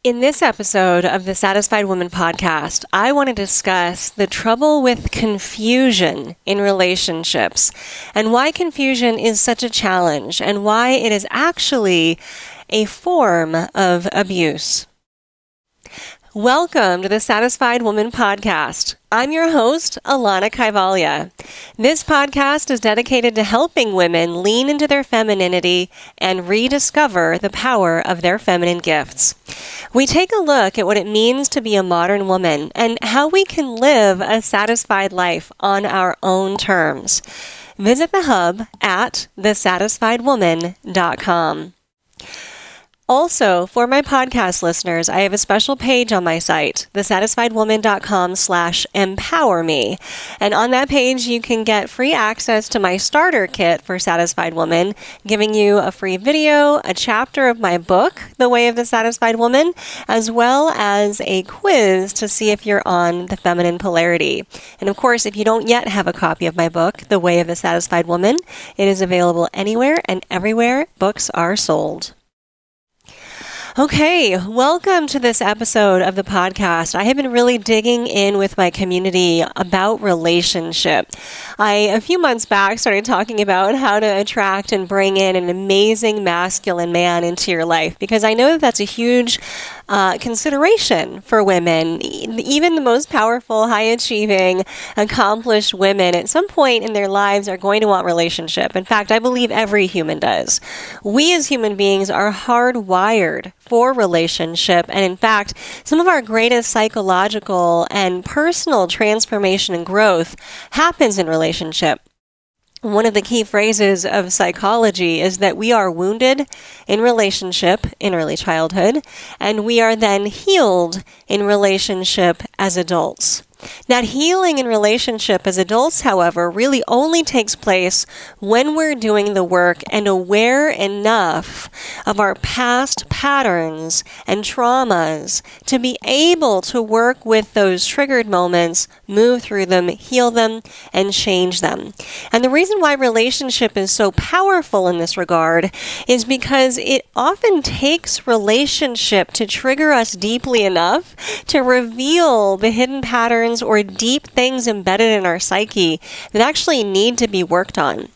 In this episode of the Satisfied Woman podcast, I want to discuss the trouble with confusion in relationships and why confusion is such a challenge and why it is actually a form of abuse. Welcome to the Satisfied Woman podcast. I'm your host, Alanna Kaivalya. This podcast is dedicated to helping women lean into their femininity and rediscover the power of their feminine gifts. We take a look at what it means to be a modern woman and how we can live a satisfied life on our own terms. Visit the hub at thesatisfiedwoman.com. Also, for my podcast listeners, I have a special page on my site, thesatisfiedwoman.com/empowerme. And on that page, you can get free access to my starter kit for Satisfied Woman, giving you a free video, a chapter of my book, The Way of the Satisfied Woman, as well as a quiz to see if you're on the feminine polarity. And of course, if you don't yet have a copy of my book, The Way of the Satisfied Woman, it is available anywhere and everywhere books are sold. Okay, welcome to this episode of the podcast. I have been really digging in with my community about relationship. A few months back, started talking about how to attract and bring in an amazing masculine man into your life, because I know that that's a huge consideration for women. Even the most powerful, high-achieving, accomplished women at some point in their lives are going to want relationship. In fact, I believe every human does. We as human beings are hardwired for relationship, and in fact, some of our greatest psychological and personal transformation and growth happens in relationship. One of the key phrases of psychology is that we are wounded in relationship in early childhood, and we are then healed in relationship as adults. That healing in relationship as adults, however, really only takes place when we're doing the work and aware enough of our past patterns and traumas to be able to work with those triggered moments, move through them, heal them, and change them. And the reason why relationship is so powerful in this regard is because it often takes relationship to trigger us deeply enough to reveal the hidden patterns or deep things embedded in our psyche that actually need to be worked on.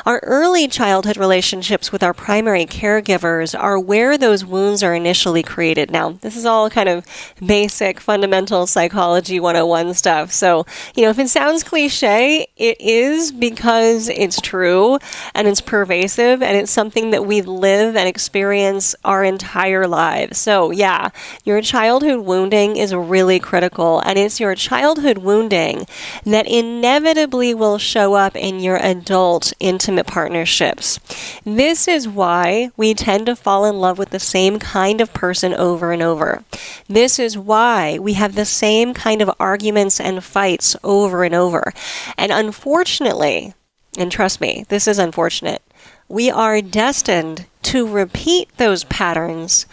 Our early childhood relationships with our primary caregivers are where those wounds are initially created. Now, this is all kind of basic, fundamental psychology 101 stuff. So, if it sounds cliche, it is because it's true and it's pervasive and it's something that we live and experience our entire lives. So, yeah, your childhood wounding is really critical, and it's your childhood wounding that inevitably will show up in your adult intimate partnerships. This is why we tend to fall in love with the same kind of person over and over. This is why we have the same kind of arguments and fights over and over. And unfortunately, and trust me, this is unfortunate, we are destined to repeat those patterns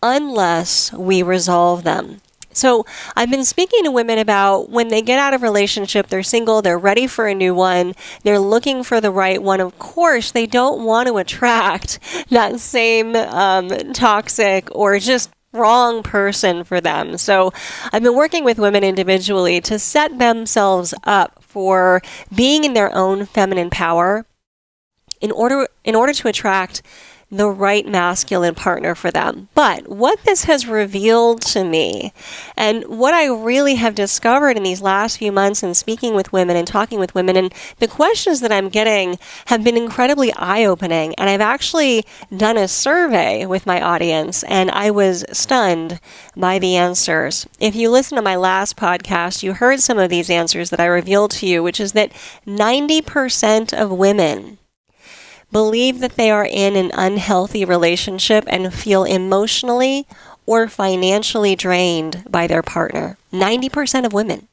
unless we resolve them. So I've been speaking to women about when they get out of relationship, they're single, they're ready for a new one, they're looking for the right one. Of course, they don't want to attract that same toxic or just wrong person for them. So I've been working with women individually to set themselves up for being in their own feminine power in order to attract the right masculine partner for them. But what this has revealed to me, and what I really have discovered in these last few months in speaking with women and talking with women, and the questions that I'm getting have been incredibly eye-opening. And I've actually done a survey with my audience, and I was stunned by the answers. If you listen to my last podcast, you heard some of these answers that I revealed to you, which is that 90% of women believe that they are in an unhealthy relationship and feel emotionally or financially drained by their partner. 90% of women.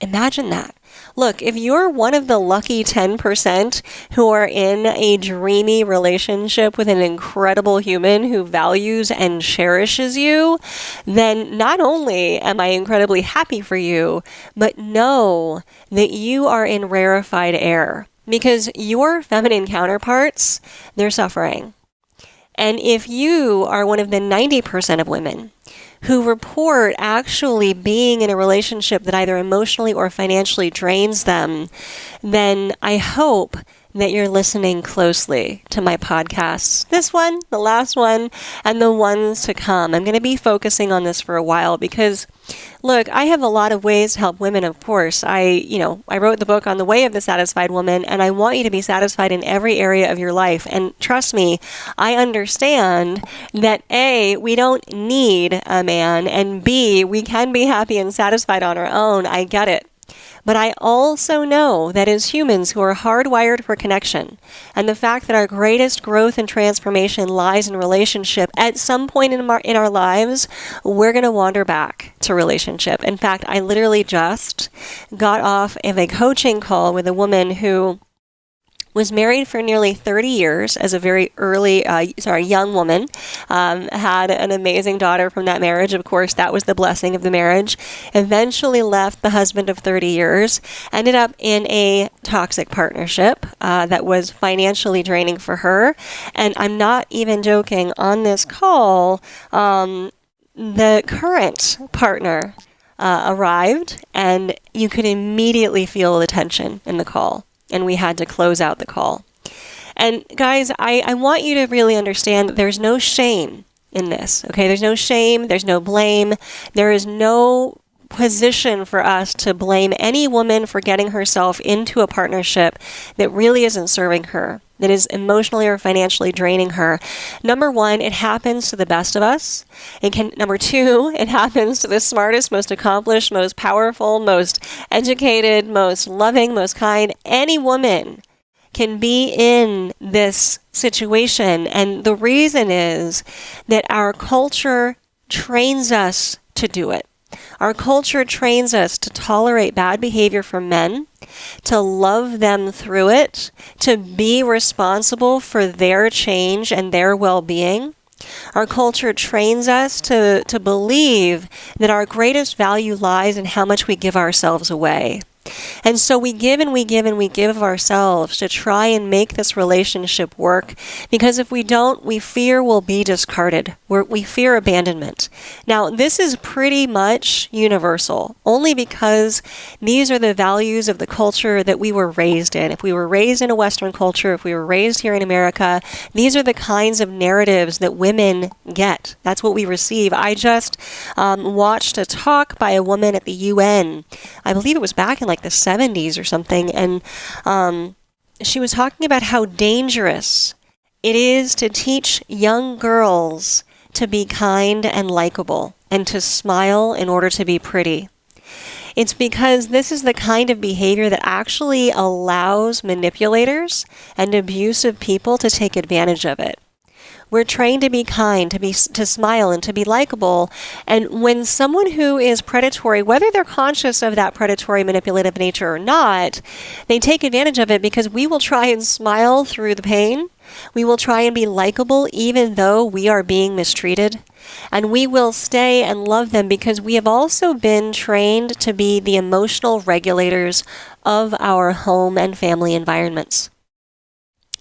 Imagine that. Look, if you're one of the lucky 10% who are in a dreamy relationship with an incredible human who values and cherishes you, then not only am I incredibly happy for you, but know that you are in rarefied air, because your feminine counterparts, they're suffering. And if you are one of the 90% of women who report actually being in a relationship that either emotionally or financially drains them, then I hope that you're listening closely to my podcasts. This one, the last one, and the ones to come. I'm going to be focusing on this for a while because, look, I have a lot of ways to help women, of course. I wrote the book on the way of the satisfied woman, and I want you to be satisfied in every area of your life. And trust me, I understand that A, we don't need a man, and B, we can be happy and satisfied on our own. I get it. But I also know that as humans who are hardwired for connection, and the fact that our greatest growth and transformation lies in relationship, at some point in our lives, we're going to wander back to relationship. In fact, I literally just got off of a coaching call with a woman who was married for nearly 30 years as a very young woman, had an amazing daughter from that marriage. Of course, that was the blessing of the marriage. Eventually left the husband of 30 years, ended up in a toxic partnership that was financially draining for her. And I'm not even joking, on this call, the current partner arrived, and you could immediately feel the tension in the call. And we had to close out the call. And guys, I want you to really understand that there's no shame in this, okay? There's no shame, there's no blame, there is no position for us to blame any woman for getting herself into a partnership that really isn't serving her, that is emotionally or financially draining her. Number one, it happens to the best of us. Number two, it happens to the smartest, most accomplished, most powerful, most educated, most loving, most kind. Any woman can be in this situation. And the reason is that our culture trains us to do it. Our culture trains us to tolerate bad behavior from men, to love them through it, to be responsible for their change and their well-being. Our culture trains us to believe that our greatest value lies in how much we give ourselves away. And so we give and we give and we give of ourselves to try and make this relationship work, because if we don't, we fear we'll be discarded. We fear abandonment. Now, this is pretty much universal, only because these are the values of the culture that we were raised in. If we were raised in a Western culture, if we were raised here in America, these are the kinds of narratives that women get. That's what we receive. I just watched a talk by a woman at the UN. I believe it was back in the 70s or something, and she was talking about how dangerous it is to teach young girls to be kind and likable and to smile in order to be pretty. It's because this is the kind of behavior that actually allows manipulators and abusive people to take advantage of it. We're trained to be kind, to smile, and to be likable. And when someone who is predatory, whether they're conscious of that predatory manipulative nature or not, they take advantage of it, because we will try and smile through the pain. We will try and be likable even though we are being mistreated. And we will stay and love them because we have also been trained to be the emotional regulators of our home and family environments.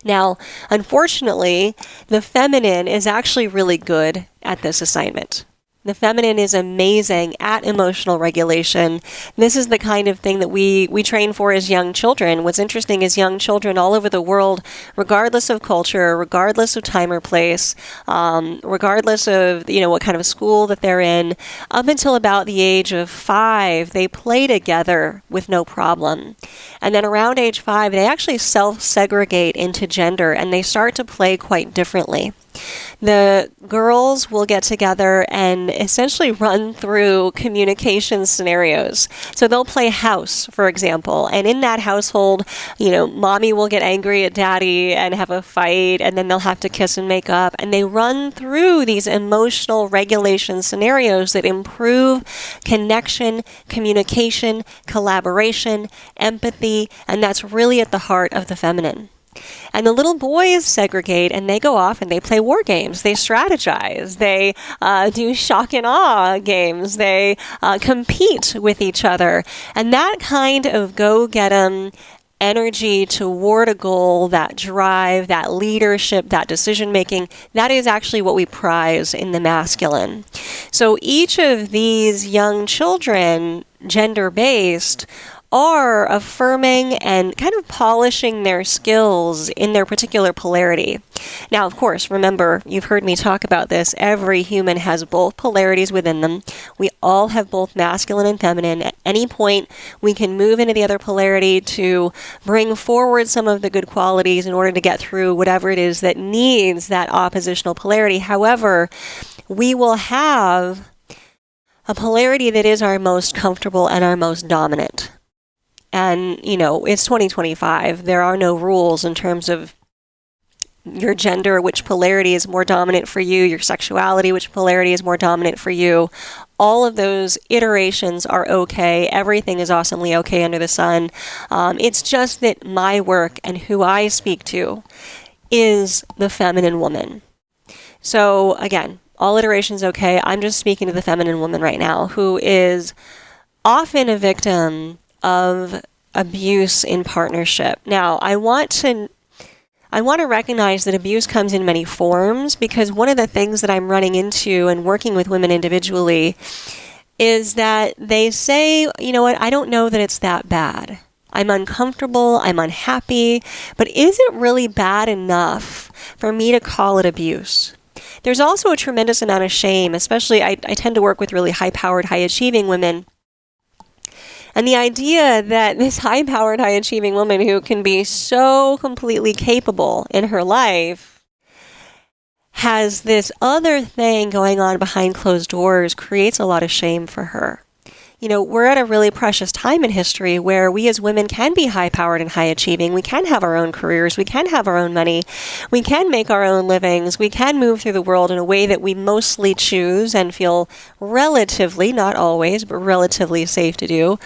Now, unfortunately, the feminine is actually really good at this assignment. The feminine is amazing at emotional regulation. This is the kind of thing that we train for as young children. What's interesting is young children all over the world, regardless of culture, regardless of time or place, regardless of what kind of school that they're in, up until about the age of 5, they play together with no problem. And then around age 5, they actually self-segregate into gender, and they start to play quite differently. The girls will get together and essentially run through communication scenarios. So they'll play house, for example, and in that household, mommy will get angry at daddy and have a fight, and then they'll have to kiss and make up. And they run through these emotional regulation scenarios that improve connection, communication, collaboration, empathy, and that's really at the heart of the feminine. And the little boys segregate, and they go off and they play war games. They strategize. They do shock and awe games. They compete with each other. And that kind of go-get-'em energy toward a goal, that drive, that leadership, that decision-making, that is actually what we prize in the masculine. So each of these young children, gender-based, are affirming and kind of polishing their skills in their particular polarity. Now, of course, remember, you've heard me talk about this. Every human has both polarities within them. We all have both masculine and feminine. At any point, we can move into the other polarity to bring forward some of the good qualities in order to get through whatever it is that needs that oppositional polarity. However, we will have a polarity that is our most comfortable and our most dominant. And, it's 2025. There are no rules in terms of your gender, which polarity is more dominant for you, your sexuality, which polarity is more dominant for you. All of those iterations are okay. Everything is awesomely okay under the sun. It's just that my work and who I speak to is the feminine woman. So, again, all iterations okay. I'm just speaking to the feminine woman right now, who is often a victim of abuse in partnership. Now, I want to recognize that abuse comes in many forms, because one of the things that I'm running into and working with women individually is that they say, you know what, I don't know that it's that bad. I'm uncomfortable, I'm unhappy, but is it really bad enough for me to call it abuse? There's also a tremendous amount of shame, especially I tend to work with really high-powered, high-achieving women. And the idea that this high-powered, high-achieving woman who can be so completely capable in her life has this other thing going on behind closed doors creates a lot of shame for her. We're at a really precious time in history where we as women can be high-powered and high-achieving. We can have our own careers. We can have our own money. We can make our own livings. We can move through the world in a way that we mostly choose and feel relatively, not always, but relatively safe to do.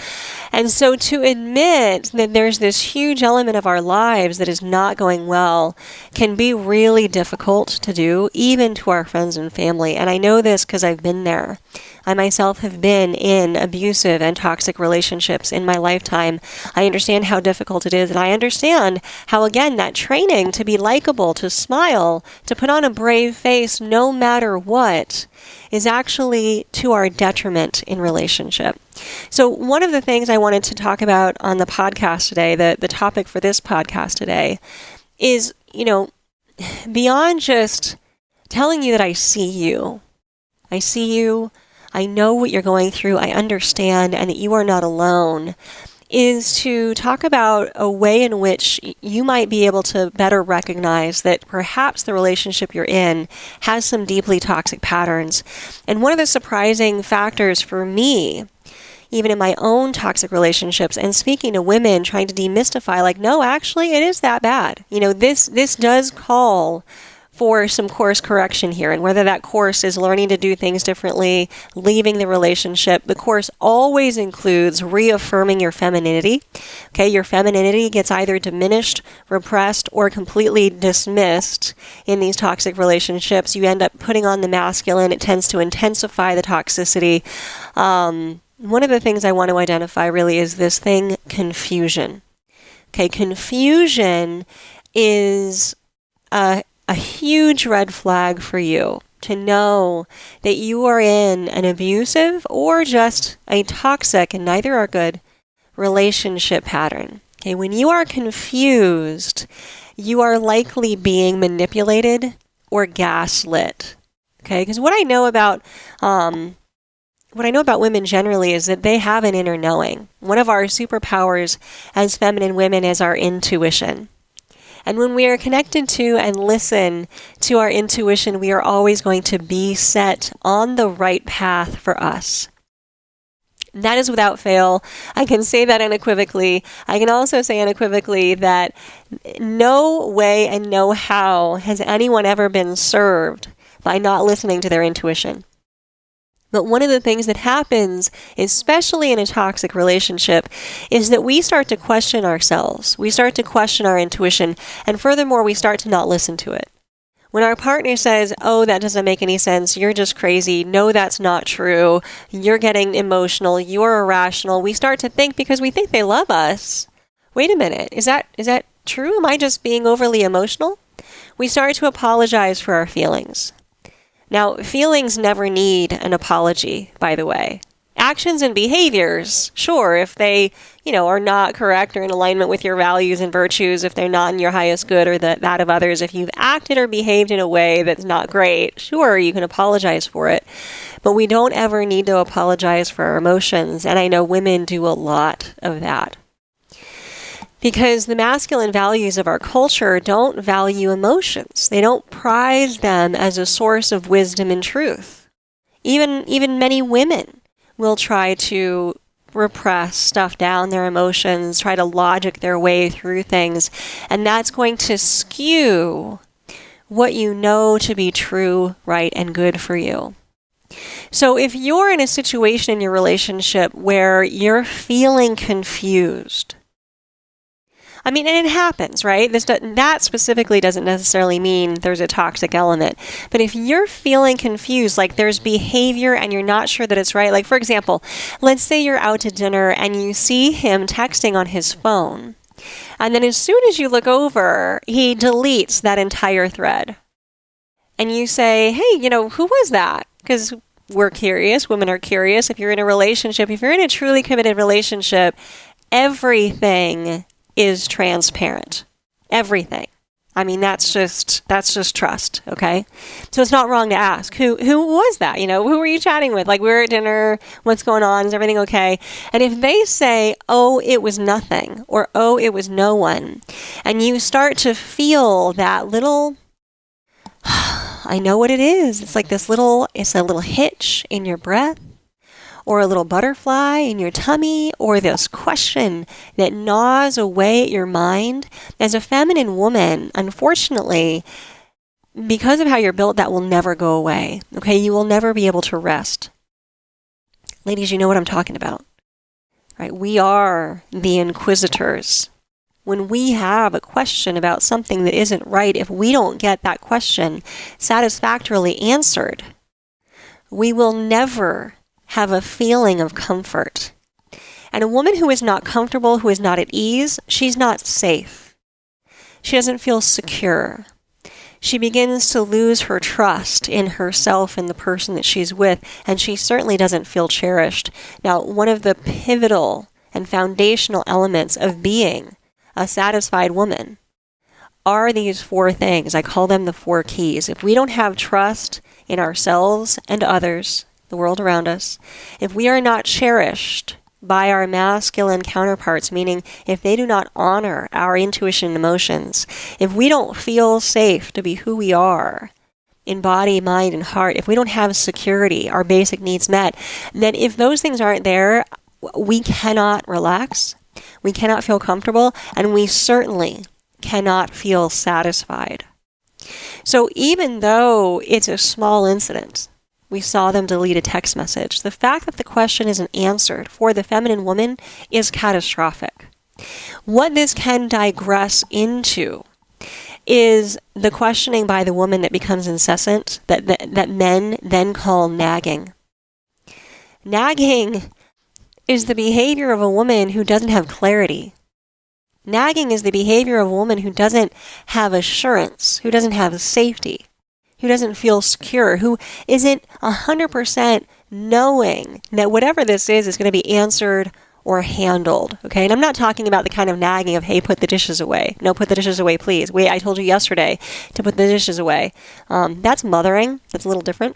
And so to admit that there's this huge element of our lives that is not going well can be really difficult to do, even to our friends and family. And I know this because I've been there. I myself have been in abusive and toxic relationships in my lifetime. I understand how difficult it is, and I understand how, again, that training to be likable, to smile, to put on a brave face no matter what, is actually to our detriment in relationship. So one of the things I wanted to talk about on the podcast today, the topic for this podcast today, is, beyond just telling you that I see you, I know what you're going through, I understand, and that you are not alone, is to talk about a way in which you might be able to better recognize that perhaps the relationship you're in has some deeply toxic patterns. And one of the surprising factors for me, even in my own toxic relationships, and speaking to women, trying to demystify, no, actually, it is that bad. This does call for some course correction here, and whether that course is learning to do things differently, leaving the relationship, the course always includes reaffirming your femininity. Okay, your femininity gets either diminished, repressed, or completely dismissed in these toxic relationships. You end up putting on the masculine. It tends to intensify the toxicity. One of the things I want to identify really is this thing, confusion. Okay, confusion is a huge red flag for you to know that you are in an abusive or just a toxic, and neither are good, relationship pattern. Okay, when you are confused, you are likely being manipulated or gaslit. Okay, because what I know about women generally is that they have an inner knowing. One of our superpowers as feminine women is our intuition. And when we are connected to and listen to our intuition, we are always going to be set on the right path for us. That is without fail. I can say that unequivocally. I can also say unequivocally that no way and no how has anyone ever been served by not listening to their intuition. But one of the things that happens, especially in a toxic relationship, is that we start to question ourselves. We start to question our intuition. And furthermore, we start to not listen to it. When our partner says, oh, that doesn't make any sense, you're just crazy, no, that's not true, you're getting emotional, you're irrational, we start to think, because we think they love us, wait a minute, is that true? Am I just being overly emotional? We start to apologize for our feelings. Now, feelings never need an apology, by the way. Actions and behaviors, sure, if they, are not correct or in alignment with your values and virtues, if they're not in your highest good or that of others, if you've acted or behaved in a way that's not great, sure, you can apologize for it. But we don't ever need to apologize for our emotions, and I know women do a lot of that. Because the masculine values of our culture don't value emotions. They don't prize them as a source of wisdom and truth. Even many women will try to repress, stuff down their emotions, try to logic their way through things, and that's going to skew what you know to be true, right, and good for you. So if you're in a situation in your relationship where you're feeling confused, and it happens, right? That specifically doesn't necessarily mean there's a toxic element. But if you're feeling confused, like there's behavior and you're not sure that it's right, like for example, let's say you're out to dinner and you see him texting on his phone. And then as soon as you look over, he deletes that entire thread. And you say, hey, who was that? Because we're curious, women are curious. If you're in a relationship, if you're in a truly committed relationship, everything is transparent. Everything. That's just trust, okay? So it's not wrong to ask, who was that? Who were you chatting with? Like, we were at dinner, what's going on? Is everything okay? And if they say, oh, it was nothing, or oh, it was no one, and you start to feel that little, I know what it is. It's like it's a little hitch in your breath, or a little butterfly in your tummy, or this question that gnaws away at your mind. As a feminine woman, unfortunately, because of how you're built, that will never go away. Okay, you will never be able to rest. Ladies, you know what I'm talking about, right? We are the inquisitors. When we have a question about something that isn't right, if we don't get that question satisfactorily answered, we will never have a feeling of comfort. And a woman who is not comfortable, who is not at ease, she's not safe. She doesn't feel secure. She begins to lose her trust in herself and the person that she's with, and she certainly doesn't feel cherished. Now, one of the pivotal and foundational elements of being a satisfied woman are these 4 things. I call them the 4 keys. If we don't have trust in ourselves and others, the world around us, if we are not cherished by our masculine counterparts, meaning if they do not honor our intuition and emotions, if we don't feel safe to be who we are in body, mind, and heart, if we don't have security, our basic needs met, then if those things aren't there, we cannot relax, we cannot feel comfortable, and we certainly cannot feel satisfied. So even though it's a small incident, we saw them delete a text message, the fact that the question isn't answered for the feminine woman is catastrophic. What this can digress into is the questioning by the woman that becomes incessant, that men then call nagging. Nagging is the behavior of a woman who doesn't have clarity. Nagging is the behavior of a woman who doesn't have assurance, who doesn't have safety, who doesn't feel secure, who isn't 100% knowing that whatever this is going to be answered or handled, okay? And I'm not talking about the kind of nagging of, hey, put the dishes away. No, put the dishes away, please. Wait, I told you yesterday to put the dishes away. That's mothering. That's a little different.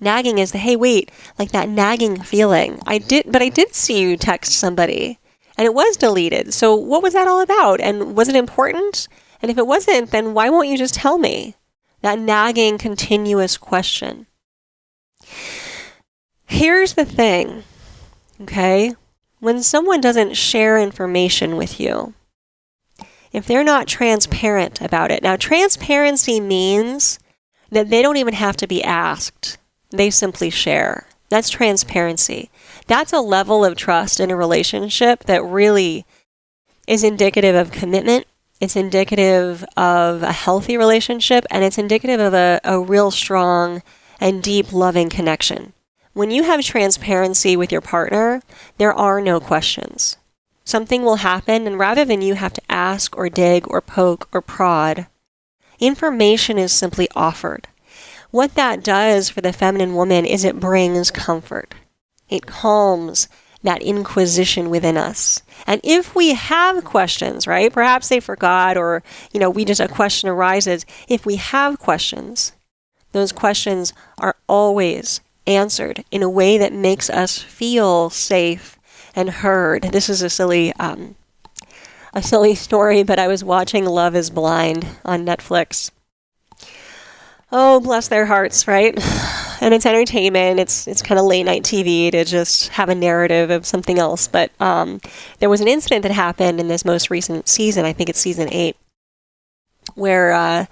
Nagging is the, hey, wait, like that nagging feeling. I did see you text somebody, and it was deleted. So what was that all about? And was it important? And if it wasn't, then why won't you just tell me? That nagging, continuous question. Here's the thing, okay? When someone doesn't share information with you, if they're not transparent about it. Now, transparency means that they don't even have to be asked. They simply share. That's transparency. That's a level of trust in a relationship that really is indicative of commitment. It's indicative of a healthy relationship, and it's indicative of a real strong and deep loving connection. When you have transparency with your partner, there are no questions. Something will happen, and rather than you have to ask or dig or poke or prod, information is simply offered. what that does for the feminine woman is it brings comfort. It calms that inquisition within us. And if we have questions, right, perhaps they forgot or, a question arises. If we have questions, those questions are always answered in a way that makes us feel safe and heard. This is a silly story, but I was watching Love is Blind on Netflix. Oh, bless their hearts, right? And it's entertainment. It's kind of late night TV to just have a narrative of something else. But there was an incident that happened in this most recent season. I think it's season 8, where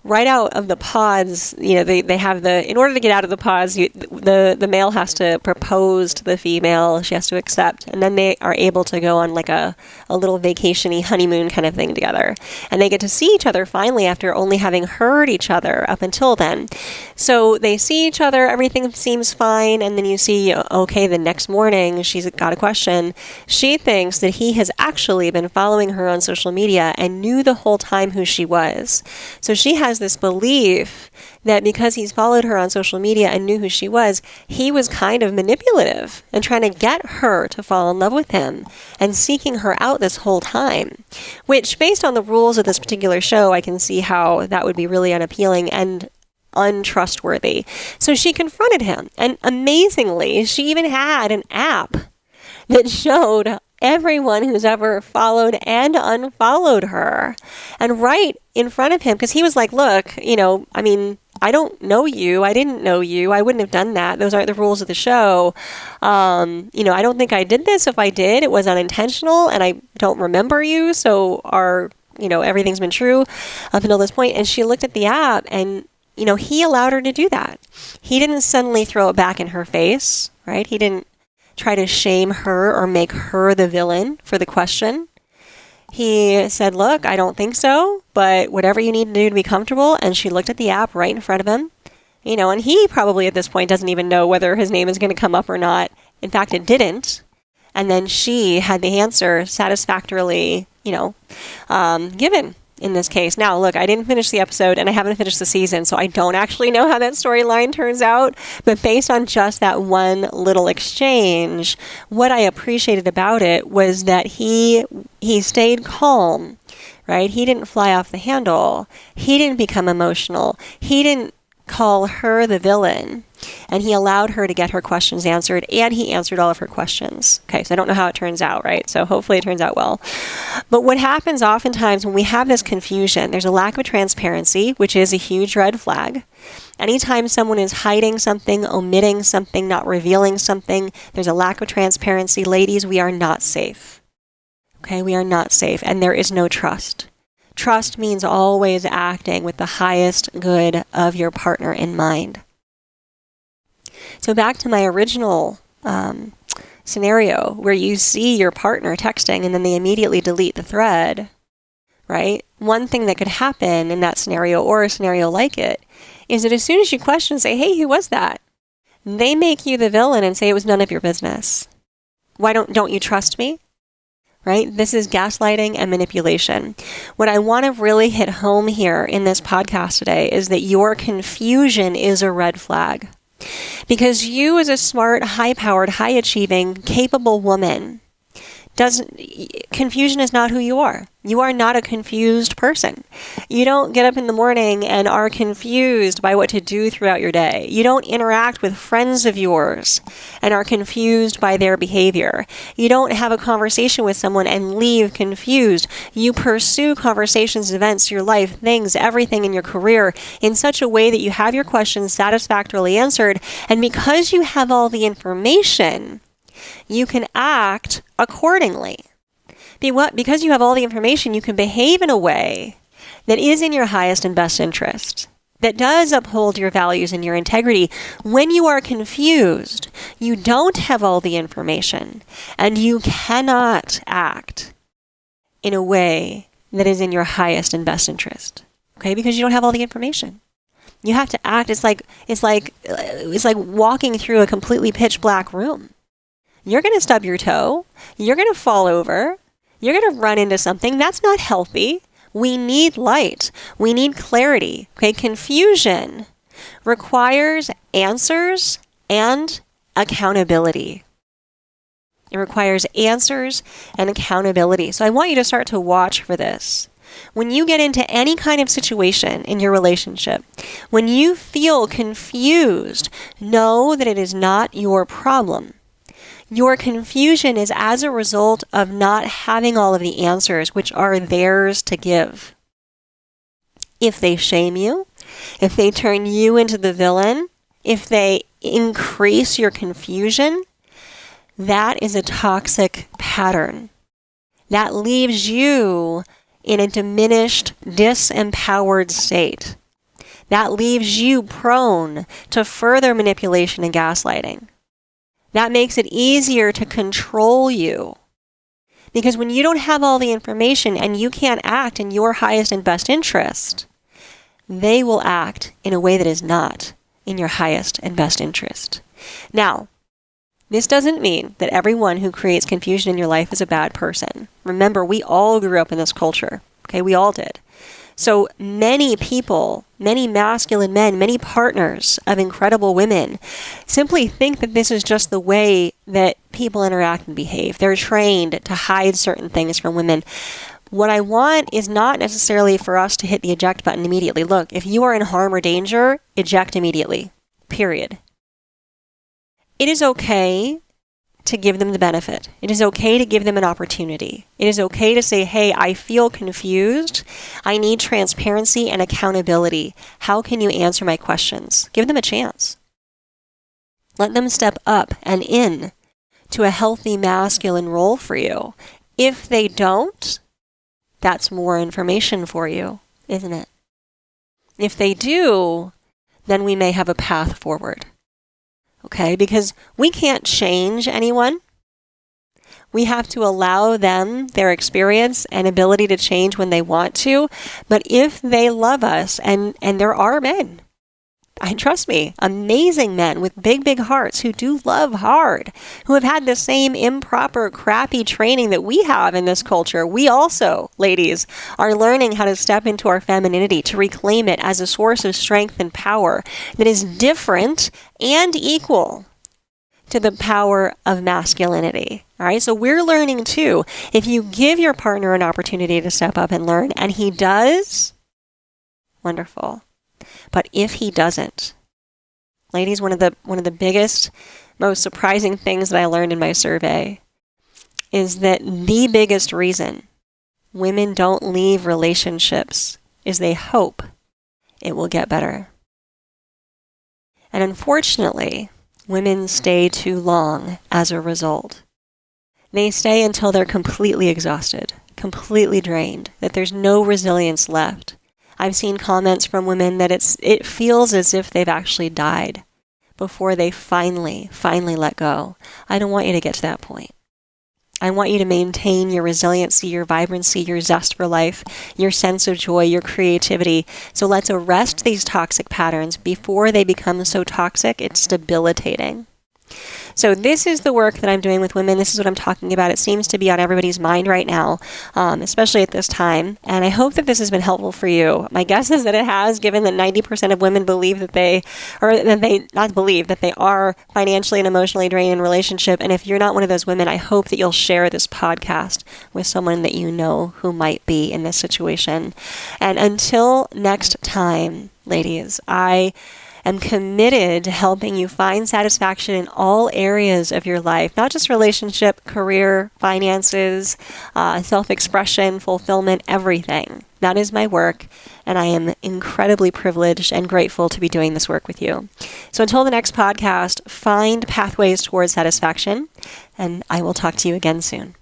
right out of the pods, they have in order to get out of the pods, the male has to propose to the female. She has to accept, and then they are able to go on like a little vacation-y honeymoon kind of thing together. And they get to see each other finally after only having heard each other up until then. So they see each other, everything seems fine, and then you see, okay, the next morning she's got a question. She thinks that he has actually been following her on social media and knew the whole time who she was. So she has this belief that because he's followed her on social media and knew who she was, he was kind of manipulative and trying to get her to fall in love with him and seeking her out this whole time, which based on the rules of this particular show, I can see how that would be really unappealing and untrustworthy. So she confronted him, and amazingly, she even had an app that showed everyone who's ever followed and unfollowed her. And right in front of him, because he was like, look, I don't know you. I didn't know you. I wouldn't have done that. Those aren't the rules of the show. I don't think I did this. If I did, it was unintentional and I don't remember you. So everything's been true up until this point. And she looked at the app and, he allowed her to do that. He didn't suddenly throw it back in her face, right? He didn't try to shame her or make her the villain for the question. He said, look, I don't think so, but whatever you need to do to be comfortable. And she looked at the app right in front of him, and he probably at this point doesn't even know whether his name is going to come up or not. In fact, it didn't. And then she had the answer satisfactorily, given in this case. Now, look, I didn't finish the episode and I haven't finished the season, so I don't actually know how that storyline turns out. But based on just that one little exchange, what I appreciated about it was that he stayed calm, right? He didn't fly off the handle. He didn't become emotional. He didn't call her the villain. And he allowed her to get her questions answered, and he answered all of her questions. Okay, so I don't know how it turns out, right? So hopefully it turns out well. But what happens oftentimes when we have this confusion, there's a lack of transparency, which is a huge red flag. Anytime someone is hiding something, omitting something, not revealing something, there's a lack of transparency. Ladies, we are not safe. Okay, we are not safe, and there is no trust. Trust means always acting with the highest good of your partner in mind. So back to my original scenario where you see your partner texting and then they immediately delete the thread, right? One thing that could happen in that scenario or a scenario like it is that as soon as you question, say, hey, who was that? They make you the villain and say it was none of your business. Why don't you trust me? Right? This is gaslighting and manipulation. What I want to really hit home here in this podcast today is that your confusion is a red flag. Because you as a smart, high-powered, high-achieving, capable woman, confusion is not who you are. You are not a confused person. You don't get up in the morning and are confused by what to do throughout your day. You don't interact with friends of yours and are confused by their behavior. You don't have a conversation with someone and leave confused. You pursue conversations, events, your life, things, everything in your career in such a way that you have your questions satisfactorily answered. And because you have all the information, you can act accordingly. Because you have all the information, you can behave in a way that is in your highest and best interest, that does uphold your values and your integrity. When you are confused, you don't have all the information, and you cannot act in a way that is in your highest and best interest. Okay, because you don't have all the information. You have to act. It's like walking through a completely pitch black room. You're going to stub your toe. You're going to fall over. You're going to run into something. That's not healthy. We need light. We need clarity. Okay, confusion requires answers and accountability. It requires answers and accountability. So I want you to start to watch for this. When you get into any kind of situation in your relationship, when you feel confused, know that it is not your problem. Your confusion is as a result of not having all of the answers, which are theirs to give. If they shame you, if they turn you into the villain, if they increase your confusion, that is a toxic pattern. That leaves you in a diminished, disempowered state. That leaves you prone to further manipulation and gaslighting. That makes it easier to control you. Because when you don't have all the information and you can't act in your highest and best interest, they will act in a way that is not in your highest and best interest. Now, this doesn't mean that everyone who creates confusion in your life is a bad person. Remember, we all grew up in this culture. Okay, we all did. So many people, many masculine men, many partners of incredible women simply think that this is just the way that people interact and behave. They're trained to hide certain things from women. What I want is not necessarily for us to hit the eject button immediately. Look, if you are in harm or danger, eject immediately. Period. It is okay to give them the benefit. It is okay to give them an opportunity. It is okay to say, hey, I feel confused. I need transparency and accountability. How can you answer my questions? Give them a chance. Let them step up and in to a healthy masculine role for you. If they don't, that's more information for you, isn't it? If they do, then we may have a path forward. Okay, because we can't change anyone. We have to allow them their experience and ability to change when they want to. But if they love us, and there are men, trust me, amazing men with big, big hearts who do love hard, who have had the same improper, crappy training that we have in this culture. We also, ladies, are learning how to step into our femininity, to reclaim it as a source of strength and power that is different and equal to the power of masculinity. All right, so we're learning too. If you give your partner an opportunity to step up and learn, and he does, wonderful. But if he doesn't, ladies, one of the biggest, most surprising things that I learned in my survey is that the biggest reason women don't leave relationships is they hope it will get better. And unfortunately, women stay too long as a result. They stay until they're completely exhausted, completely drained, that there's no resilience left. I've seen comments from women that it feels as if they've actually died before they finally let go. I don't want you to get to that point. I want you to maintain your resiliency, your vibrancy, your zest for life, your sense of joy, your creativity. So let's arrest these toxic patterns before they become so toxic it's debilitating. So this is the work that I'm doing with women. This is what I'm talking about. It seems to be on everybody's mind right now, especially at this time. And I hope that this has been helpful for you. My guess is that it has, given that 90% of women believe that they are financially and emotionally drained in a relationship. And if you're not one of those women, I hope that you'll share this podcast with someone that you know who might be in this situation. And until next time, ladies, I am committed to helping you find satisfaction in all areas of your life, not just relationship, career, finances, self-expression, fulfillment, everything. That is my work, and I am incredibly privileged and grateful to be doing this work with you. So until the next podcast, find pathways towards satisfaction, and I will talk to you again soon.